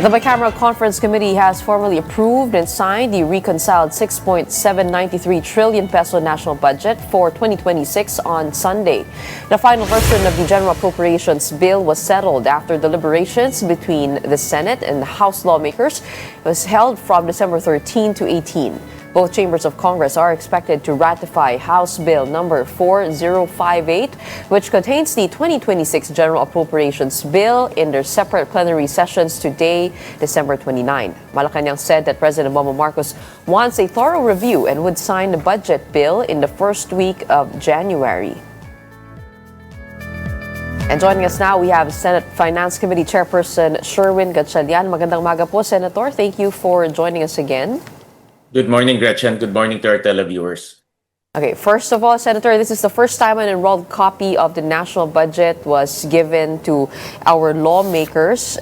The Bicameral Conference Committee has formally approved and signed the reconciled 6.793 trillion peso national budget for 2026 on Sunday. The final version of the General Appropriations Bill was settled after deliberations between the Senate and the House lawmakers. It was held from December 13 to 18. Both chambers of Congress are expected to ratify House Bill number 4058, which contains the 2026 General Appropriations Bill, in their separate plenary sessions today, December 29. Malacanang said that President Bongbong Marcos wants a thorough review and would sign the budget bill in the first week of January. And joining us now, we have Senate Finance Committee Chairperson Sherwin Gatchalian. Magandang umaga po, Senator. Thank you for joining us again. Good morning, Gretchen. Good morning to our televiewers. Okay, first of all, Senator, this is the first time an enrolled copy of the national budget was given to our lawmakers.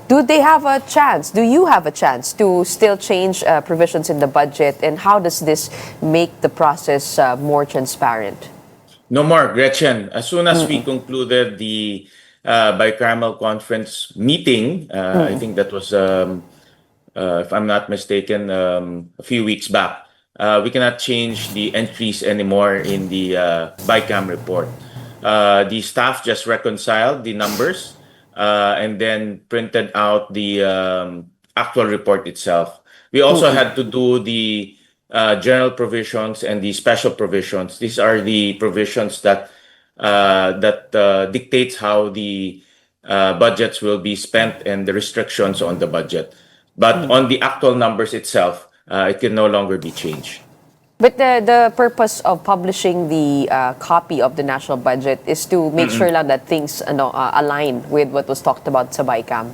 Do they have a chance? Do you have a chance to still change provisions in the budget? And how does this make the process more transparent? No more, Gretchen. As soon as we concluded the bicameral conference meeting, I think that was, if I'm not mistaken, a few weeks back, we cannot change the entries anymore in the Bicam report. The staff just reconciled the numbers and then printed out the actual report itself. We also had to do the general provisions and the special provisions. These are the provisions that dictates how the budgets will be spent and the restrictions on the budget. But on the actual numbers itself, it can no longer be changed. But the purpose of publishing the copy of the national budget is to make sure lang that things align with what was talked about sa Bicam.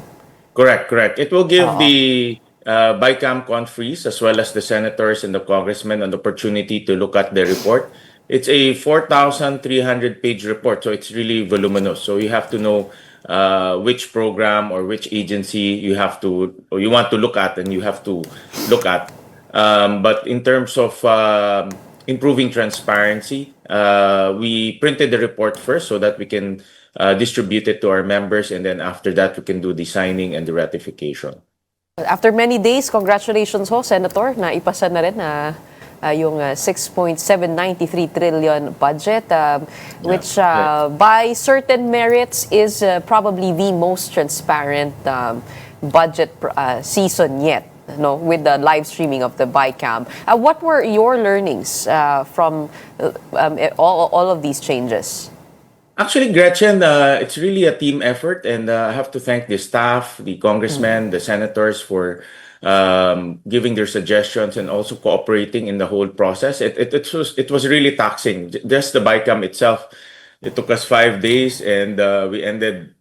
Correct. It will give the Bicam conferees as well as the senators and the congressmen an opportunity to look at the report. It's a 4,300-page report, so it's really voluminous. So you have to know which program or which agency you want to look at, and you have to look at. But in terms of improving transparency, we printed the report first so that we can distribute it to our members, and then after that we can do the signing and the ratification. After many days, congratulations ho, Senator, na ipasa na rin yung 6.793 trillion budget, which by certain merits is probably the most transparent budget season yet, with the live streaming of the Bicam. What were your learnings from all of these changes? Actually, Gretchen, it's really a team effort, and I have to thank the staff, the congressmen, the senators for giving their suggestions and also cooperating in the whole process. It was really taxing. Just the Bicam itself, it took us 5 days, and we ended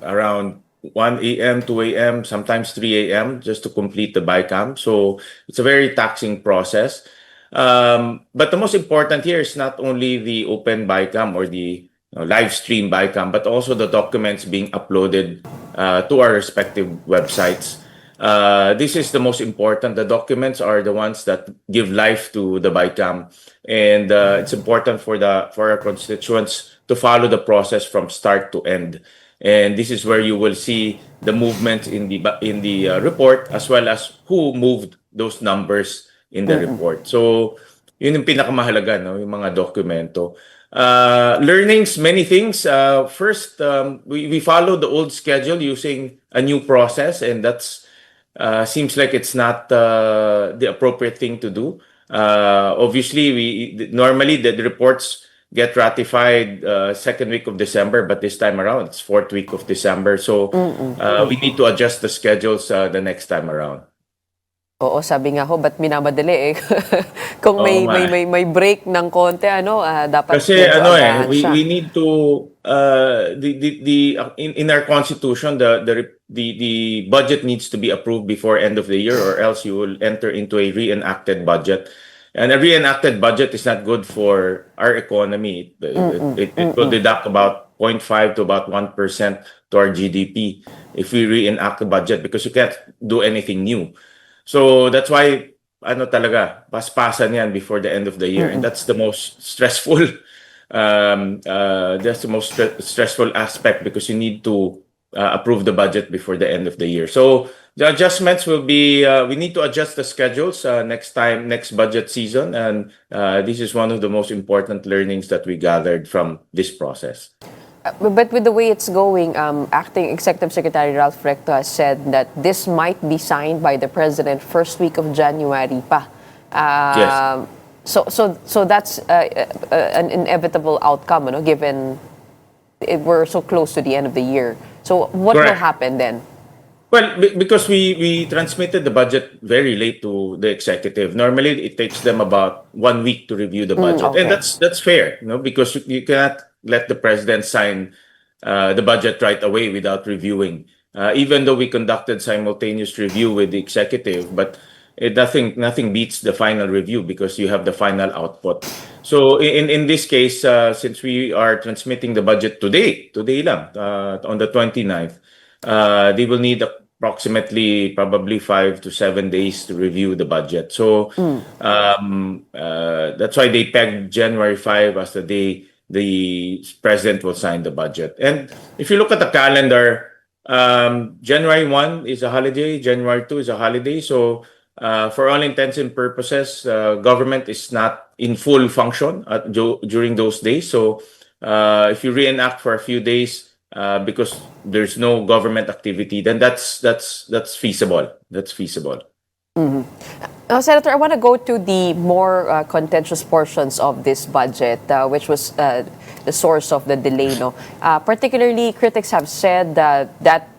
around 1 a.m., 2 a.m., sometimes 3 a.m. just to complete the Bicam. So it's a very taxing process. But the most important here is not only the open Bicam or the live stream Bicam, but also the documents being uploaded to our respective websites. This is the most important. The documents are the ones that give life to the Bicam, and it's important for our constituents to follow the process from start to end. And this is where you will see the movement in the report, as well as who moved those numbers in the report. So yun yung pinakamahalaga, yung mga dokumento. Learnings, many things. First, we followed the old schedule using a new process, and that's seems like it's not the appropriate thing to do. Obviously, normally the reports get ratified second week of December, but this time around it's fourth week of December. So we need to adjust the schedules the next time around. Oo, sabi nga ho, ba't minamadali eh? Kung may break ng konti, dapat kasi we need to in our constitution, the budget needs to be approved before end of the year, or else you will enter into a reenacted budget. And a reenacted budget is not good for our economy. It will deduct about 0.5 to about 1% to our GDP if we reenact the budget, because you can't do anything new. So that's why talaga paspasan yan before the end of the year, and that's the most stressful stressful aspect, because you need to approve the budget before the end of the year. So the adjustments will be, we need to adjust the schedules next budget season. And this is one of the most important learnings that we gathered from this process. But with the way it's going, Acting Executive Secretary Ralph Recto has said that this might be signed by the President first week of January pa. Yes. So that's an inevitable outcome, given we're so close to the end of the year. So what will Correct. happen then? Well, because we transmitted the budget very late to the executive. Normally, it takes them about 1 week to review the budget, Okay. and that's fair, because you cannot let the president sign the budget right away without reviewing. Even though we conducted simultaneous review with the executive, but nothing beats the final review because you have the final output. So in this case, since we are transmitting the budget today lang, on the 29th, they will need approximately probably 5 to 7 days to review the budget. So that's why they pegged January 5 as the day the president will sign the budget. And if you look at the calendar, January 1 is a holiday, January 2 is a holiday. So for all intents and purposes, government is not in full function during those days. So if you reenact for a few days, because there's no government activity, then that's feasible. That's feasible. Senator, I want to go to the more contentious portions of this budget, which was the source of the delay. No, particularly critics have said that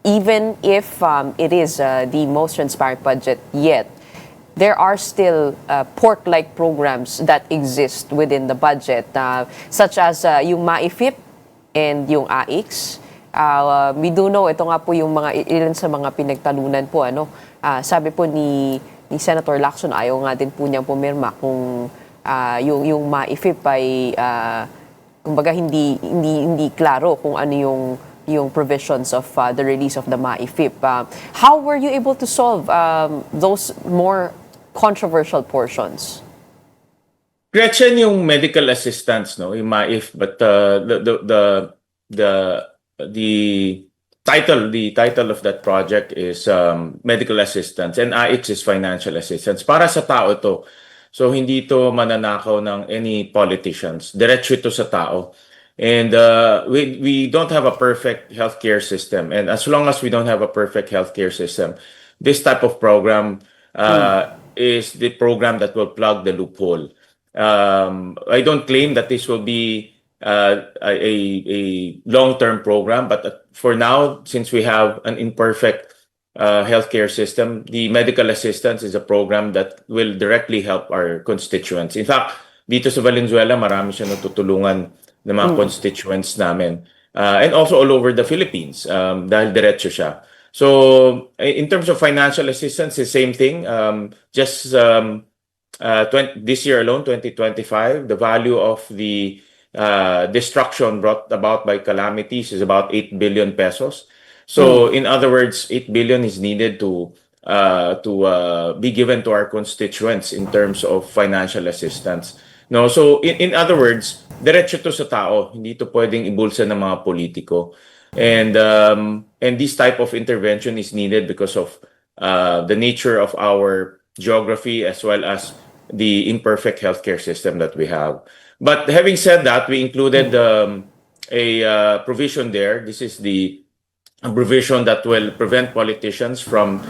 even if it is the most transparent budget yet, there are still pork-like programs that exist within the budget, such as yung MAIFIP and yung AIX. We do know, ito nga po yung ilan sa mga pinagtalunan po. Sabi po ni Senator Lacson, ayaw nga din po niyang pumirma kung yung MAIFIP ay kumbaga hindi klaro kung ano yung provisions of the release of the MAIFIP. How were you able to solve those more controversial portions? Gretchen, yung medical assistance, no, yung MAIF, but the title of that project is medical assistance, and AIX is financial assistance. Para sa tao ito. So hindi ito mananakaw ng any politicians. Diretso ito sa tao. And we don't have a perfect healthcare system. And as long as we don't have a perfect healthcare system, this type of program is the program that will plug the loophole. I don't claim that this will be a long-term program, but for now, since we have an imperfect healthcare system, the medical assistance is a program that will directly help our constituents. In fact, dito sa Valenzuela, marami siya natutulungan ng mga constituents namin. And also all over the Philippines, dahil diretso siya. So, in terms of financial assistance, the same thing. This year alone, 2025, the value of the destruction brought about by calamities is about 8 billion pesos. So, in other words, 8 billion is needed to be given to our constituents in terms of financial assistance. No, so in other words, diretso to sa tao, hindi to pwedeng ibulsa ng mga politiko. And this type of intervention is needed because of the nature of our geography as well as the imperfect healthcare system that we have. But having said that, we included a provision there. This is a provision that will prevent politicians from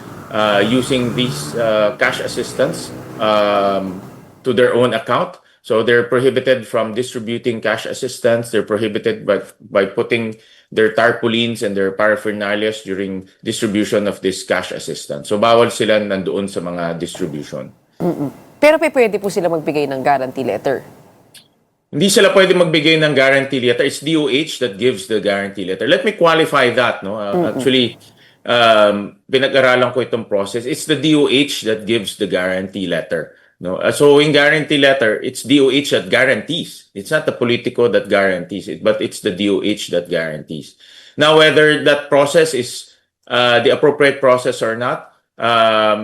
using these cash assistance to their own account. So they're prohibited from distributing cash assistance. They're prohibited by putting their tarpaulins and their paraphernalia during distribution of this cash assistance. So bawal sila nandoon sa mga distribution. Pero pwede po sila magbigay ng guarantee letter. Hindi sila pwede magbigay ng guarantee letter. It's DOH that gives the guarantee letter. Let me qualify that. No, actually, pinag-aralan ko itong process. It's the DOH that gives the guarantee letter. No, so in guarantee letter, it's DOH that guarantees. It's not the politico that guarantees it, but it's the DOH that guarantees. Now, whether that process is the appropriate process or not,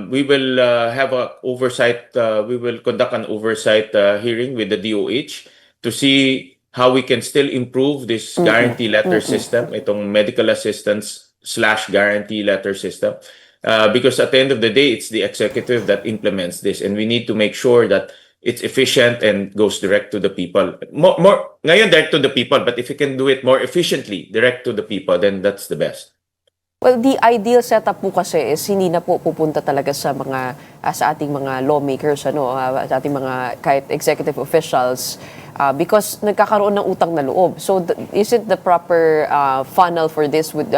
we will have a oversight. We will conduct an oversight hearing with the DOH to see how we can still improve this guarantee letter system, itong medical assistance / guarantee letter system. Because at the end of the day, it's the executive that implements this, and we need to make sure that it's efficient and goes direct to the people. Ngayon, direct to the people, but if you can do it more efficiently, direct to the people, then that's the best. Well, the ideal setup po kasi is hindi na po pupunta talaga sa mga sa ating mga lawmakers sa ating mga kahit executive officials because nagkakaroon ng utang na loob. So isn't the proper funnel for this would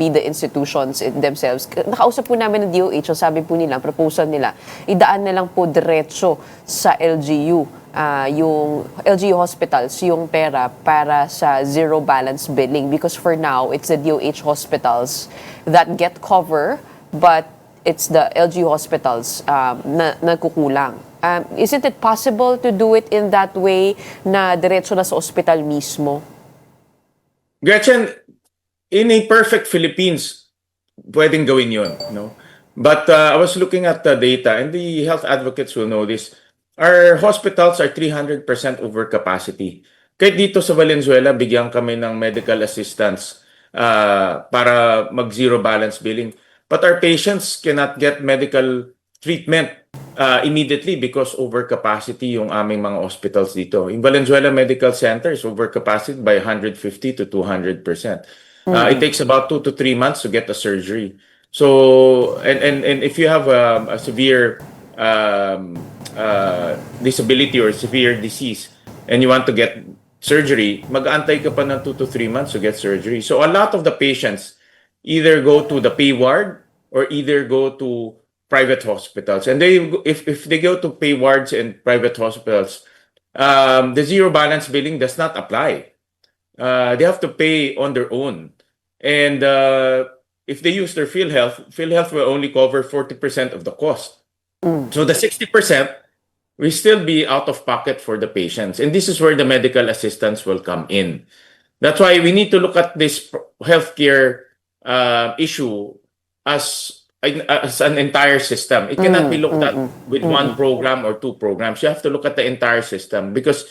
be the institutions in themselves? Nakausap po namin ng DOH, ang sabi po nila, ang proposal nila, idaan na lang po diretso sa LGU. Yung LGU hospitals, yung pera para sa zero balance billing because for now, it's the DOH hospitals that get cover but it's the LGU hospitals na nagkukulang. Isn't it possible to do it in that way na diretso na sa ospital mismo? Gretchen, in a perfect Philippines, pwedeng gawin yun, no? But I was looking at the data and the health advocates will know this. Our hospitals are 300% over capacity. Kahit dito sa Valenzuela, bigyan kami ng medical assistance para mag-zero balance billing. But our patients cannot get medical treatment immediately because over capacity yung aming mga hospitals dito. In Valenzuela Medical Center is over capacity by 150 to 200%. It takes about 2 to 3 months to get a surgery. So, and if you have a severe disability or severe disease and you want to get surgery, mag-aantay ka pa ng 2 to 3 months to get surgery. So a lot of the patients either go to the pay ward or either go to private hospitals. And if they go to pay wards and private hospitals, the zero balance billing does not apply. They have to pay on their own. And if they use their PhilHealth will only cover 40% of the cost. So the 60% will still be out of pocket for the patients. And this is where the medical assistance will come in. That's why we need to look at this healthcare issue as an entire system. It cannot be looked at with one program or two programs. You have to look at the entire system because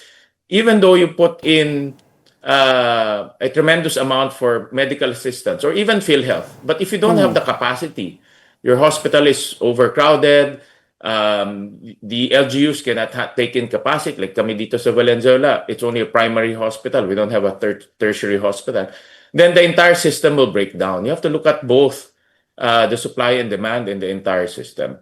even though you put in a tremendous amount for medical assistance or even PhilHealth, but if you don't have the capacity, your hospital is overcrowded, the LGUs cannot take in capacity. Like kami dito sa Valenzuela, it's only a primary hospital. We don't have a tertiary hospital. Then the entire system will break down. You have to look at both the supply and demand in the entire system.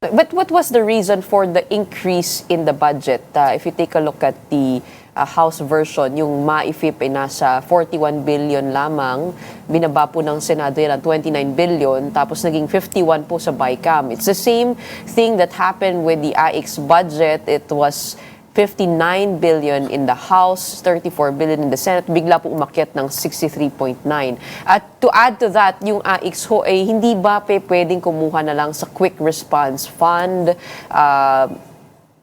But what was the reason for the increase in the budget? If you take a look at the House version, yung MAIFIP ay nasa 41 billion lamang, binaba po ng Senado yan 29 billion, tapos naging 51 po sa Bicam. It's the same thing that happened with the AIC's budget. It was 59 billion in the House, 34 billion in the Senate, bigla po umakyat ng 63.9. At to add to that, yung AICs ho ay hindi ba pwedeng kumuha na lang sa Quick Response Fund?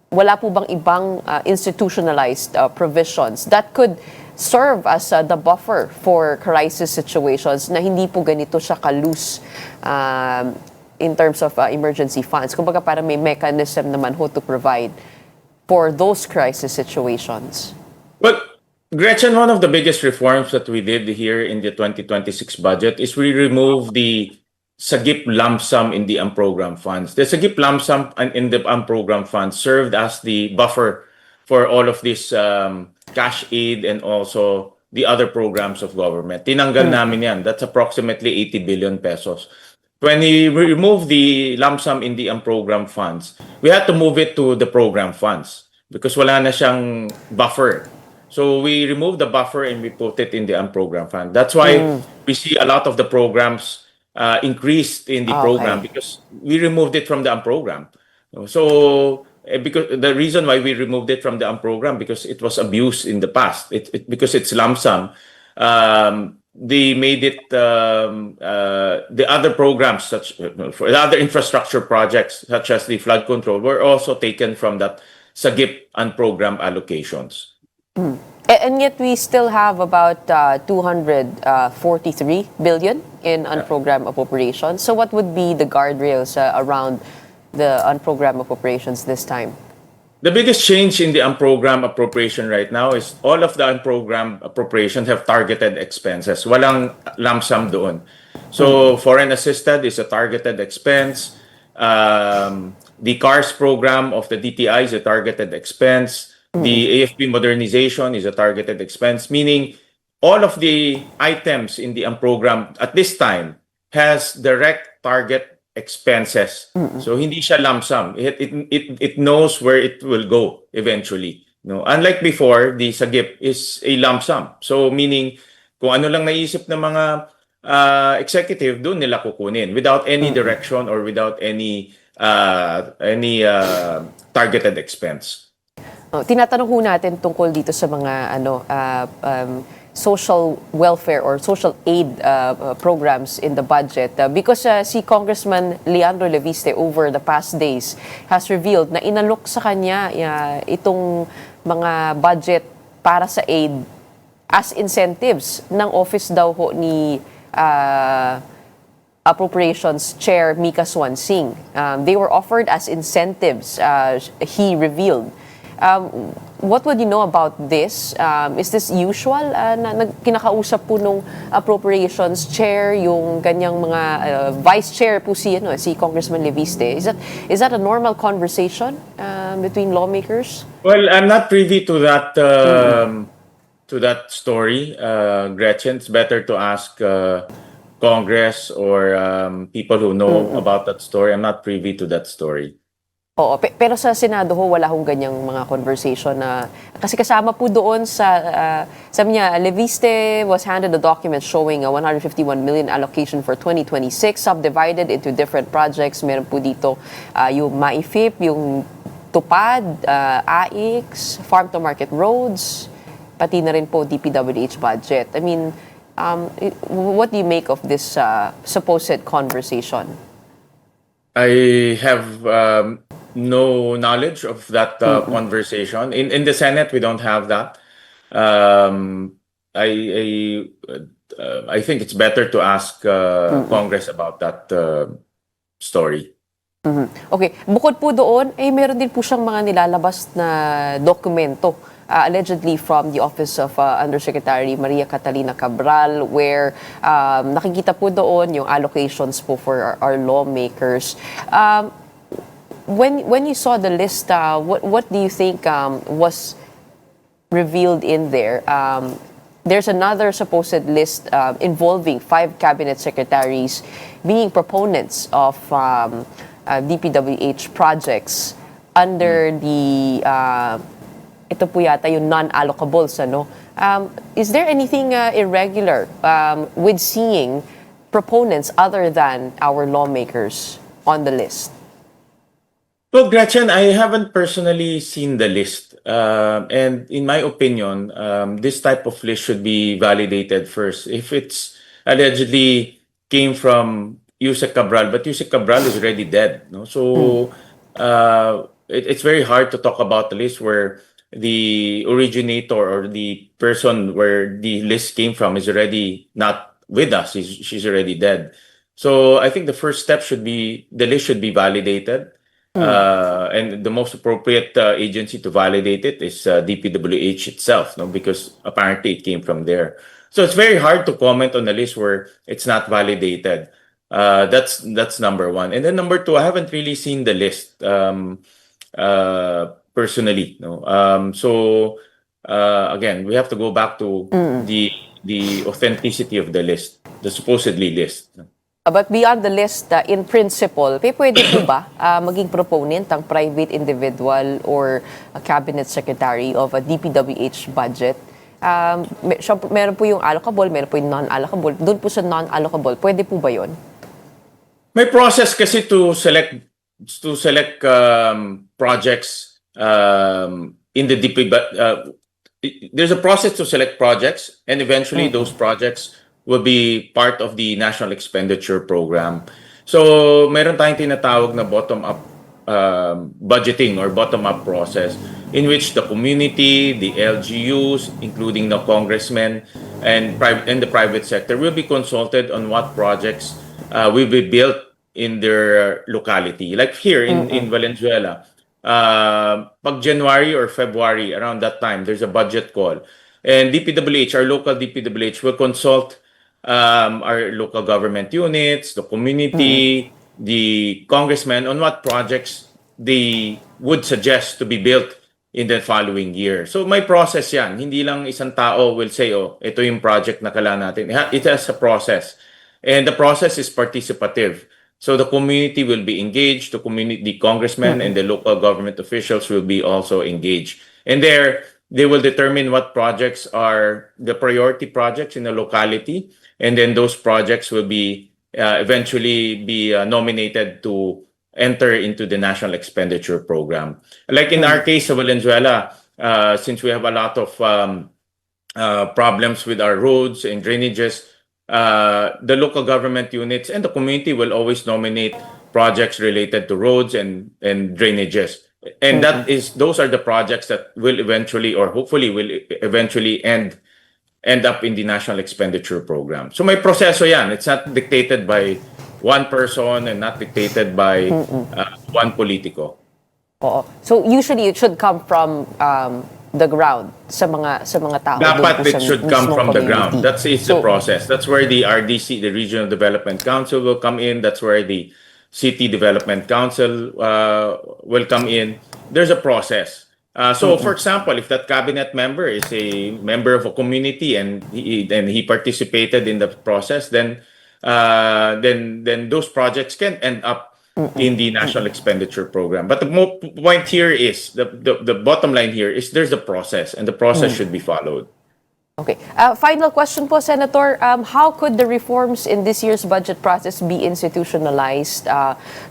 Wala po bang ibang institutionalized provisions that could serve as the buffer for crisis situations na hindi po ganito siya ka-loose in terms of emergency funds? Kumbaga para may mechanism naman ho to provide for those crisis situations. Well, Gretchen, one of the biggest reforms that we did here in the 2026 budget is we removed the SAGIP lump sum in the unprogrammed funds. The SAGIP lump sum in the unprogrammed funds served as the buffer for all of this cash aid and also the other programs of government. Tinanggal namin yan. That's approximately 80 billion pesos. When we removed the lump sum in the unprogrammed funds, we had to move it to the program funds because wala na siyang buffer. So we removed the buffer and we put it in the unprogrammed fund. That's why we see a lot of the programs increased in the program because we removed it from the unprogrammed. So because the reason why we removed it from the unprogrammed because it was abused in the past. Because it's lump sum. They made it the other programs such for the other infrastructure projects such as the flood control were also taken from that SAGIP unprogrammed allocations. And yet we still have about 243 billion in unprogrammed appropriations. So what would be the guardrails around the unprogrammed appropriations this time? The biggest change in the unprogrammed appropriation right now is all of the unprogrammed appropriations have targeted expenses. Walang lump sum doon. So foreign assisted is a targeted expense. The CARS program of the DTI is a targeted expense. The AFP modernization is a targeted expense, meaning all of the items in the unprogrammed at this time has direct target expenses. So hindi siya lump sum. It knows where it will go eventually. No, unlike before, the sagip is a lump sum. So meaning kung ano lang naisip ng mga executive, doon nila kukunin without any direction or without any targeted expense. Tinatanong ho natin tungkol dito sa mga social welfare or social aid programs in the budget because si Congressman Leandro Leviste over the past days has revealed na inalok sa kanya itong mga budget para sa aid as incentives ng office daw ho ni Appropriations Chair Mika Swansing. They were offered as incentives, he revealed. What would you know about this? Is this usual na kinakausap po nung Appropriations Chair yung kanyang mga Vice Chair po si Congressman Leviste? Is that a normal conversation between lawmakers? Well, I'm not privy to that story, Gretchen. It's better to ask Congress or people who know about that story. I'm not privy to that story. Oo, pero sa Senado ho, wala hong ganyang mga conversation na kasi kasama po doon sabi niya, Leviste was handed a document showing a 151 million allocation for 2026 subdivided into different projects. Meron po dito yung MAIFIP, yung Tupad, AIX, Farm to Market Roads, pati na rin po DPWH budget. I mean, what do you make of this supposed conversation? I have no knowledge of that conversation. In the Senate, we don't have that. I think it's better to ask Congress about that story. Okay, bukod po doon, meron din po siyang mga nilalabas na dokumento allegedly from the Office of Undersecretary Maria Catalina Cabral where nakikita po doon yung allocations po for our lawmakers. When you saw the list, what do you think was revealed in there? There's another supposed list involving 5 cabinet secretaries being proponents of DPWH projects under the ito po yata yung non-allocables, ano? Is there anything irregular with seeing proponents other than our lawmakers on the list? Well, Gretchen, I haven't personally seen the list. And in my opinion, this type of list should be validated first. If it's allegedly came from Yusek Cabral, but Yusek Cabral is already dead. No? So it's very hard to talk about the list where the originator or the person where the list came from is already not with us. She's already dead. So I think the first step should be the list should be validated. And the most appropriate agency to validate it is DPWH itself, no? Because apparently it came from there. So it's very hard to comment on a list where it's not validated. That's number one. And then number two, I haven't really seen the list personally. No? Again, we have to go back to the authenticity of the list, the supposedly list. But beyond the list, in principle, pwede po ba maging proponent ang private individual or a cabinet secretary of a DPWH budget? Meron po yung allocable, meron po yung non-allocable. Doon po sa non-allocable, pwede po ba yun? May process kasi to select projects in the DP. There's a process to select projects, and eventually those projects will be part of the National Expenditure Program. So, meron tayong tinatawag na bottom-up budgeting or bottom-up process in which the community, the LGUs, including the congressmen and the private sector will be consulted on what projects will be built in their locality. Like here in Valenzuela, pag January or February, around that time, there's a budget call. And DPWH, our local DPWH, will consult our local government units, the community, the congressmen on what projects they would suggest to be built in the following year. So may process yan. Hindi lang isang tao will say, oh, ito yung project na kailangan natin. It has a process. And the process is participative. So the community will be engaged, the congressmen and the local government officials will be also engaged. And there, they will determine what projects are the priority projects in the locality. And then those projects will be eventually be nominated to enter into the national expenditure program. Like in our case sa Valenzuela, since we have a lot of problems with our roads and drainages, the local government units and the community will always nominate projects related to roads and drainages. And those are the projects that will eventually or hopefully will eventually end up in the national expenditure program. So may proseso yan. It's not dictated by one person and not dictated by one politiko. Oo. So usually it should come from the ground sa mga tao. Dapat it should come from the ground. That's the So, process. That's where the RDC, the Regional Development Council, will come in. That's where the City Development Council will come in. There's a process. So, for example, if that cabinet member is a member of a community and he participated in the process, then those projects can end up in the national expenditure program. But the point here is the bottom line here is there's a process, and the process should be followed. okay. Final question po, Senator. How could the reforms in this year's budget process be institutionalized?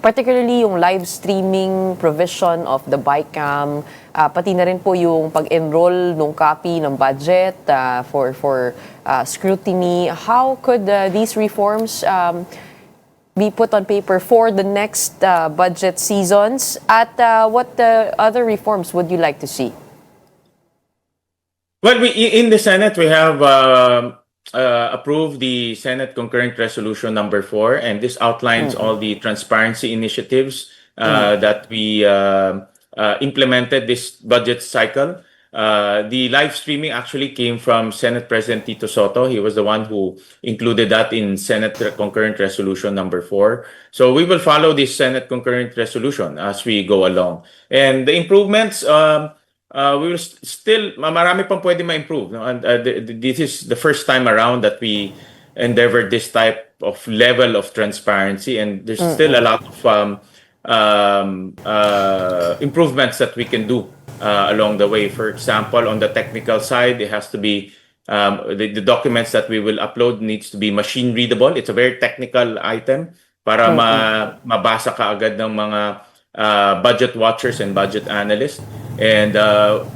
Particularly yung live streaming provision of the Bicam, pati na rin po yung pag-enroll ng copy ng budget for scrutiny. How could these reforms be put on paper for the next budget seasons? At what other reforms would you like to see? Well, in the Senate, we have approved the Senate Concurrent Resolution number 4, and this outlines all the transparency initiatives that we implemented this budget cycle. The live streaming actually came from Senate President Tito Soto. He was the one who included that in Senate Concurrent Resolution number 4. So we will follow this Senate Concurrent Resolution as we go along. And the improvements, we will still, marami pang pwede ma-improve. No? And this is the first time around that we endeavored this type of level of transparency, and there's still a lot of improvements that we can do along the way. For example, on the technical side, it has to be the documents that we will upload needs to be machine readable. It's a very technical item para mabasa ka agad ng mga budget watchers and budget analysts, and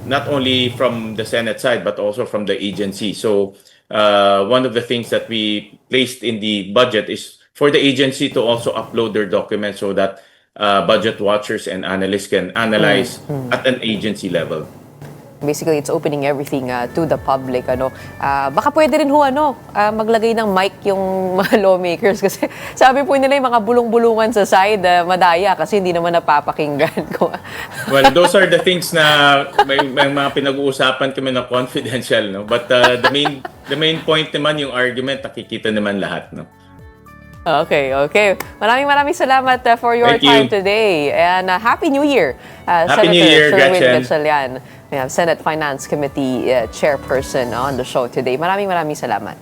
not only from the Senate side but also from the agency. So one of the things that we placed in the budget is for the agency to also upload their documents so that budget watchers and analysts can analyze at an agency level. Basically, it's opening everything to the public. Baka pwede rin maglagay ng mic yung mga lawmakers kasi sabi po nila yung mga bulong-bulungan sa side, madaya kasi hindi naman napapakinggan ko. Well, those are the things na may mga pinag-uusapan kami na confidential, no? But the main point naman yung argument, nakikita naman lahat, no? Okay. Maraming salamat for your Thank time you. today. And Happy New Year, Happy Senator New Year, Sherwin Gretchen. Gatchalian. We have Senate Finance Committee Chairperson on the show today. Maraming salamat.